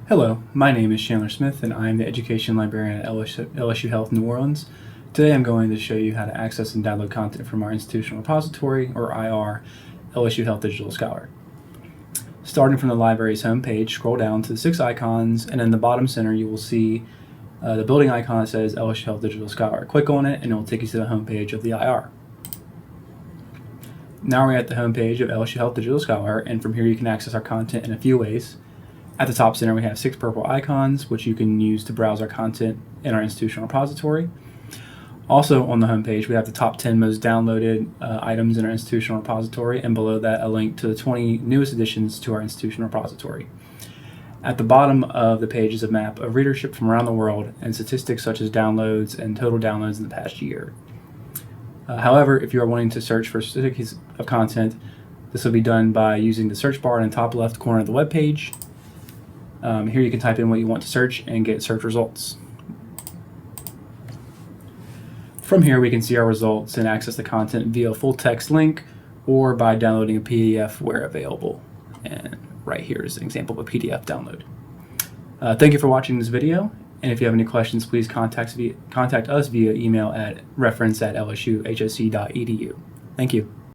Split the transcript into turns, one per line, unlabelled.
Hello, my name is Chandler Smith and I am the Education Librarian at LSU Health New Orleans. Today I'm going to show you how to access and download content from our institutional repository, or IR, LSU Health Digital Scholar. Starting from the library's homepage, scroll down to the 6 icons, and in the bottom center you will see the building icon that says LSU Health Digital Scholar. Click on it and it will take you to the homepage of the IR. Now we're at the homepage of LSU Health Digital Scholar, and from here you can access our content in a few ways. At the top center we have 6 purple icons, which you can use to browse our content in our institutional repository. Also on the homepage we have the top 10 most downloaded items in our institutional repository, and below that a link to the 20 newest additions to our institutional repository. At the bottom of the page is a map of readership from around the world and statistics such as downloads and total downloads in the past year. However, if you are wanting to search for specific pieces of content, this will be done by using the search bar in the top left corner of the web page. Here you can type in what you want to search and get search results. From here we can see our results and access the content via a full text link or by downloading a PDF where available. And right here is an example of a PDF download. Thank you for watching this video, and if you have any questions, please contact us via email at reference@lsuhsc.edu. Thank you.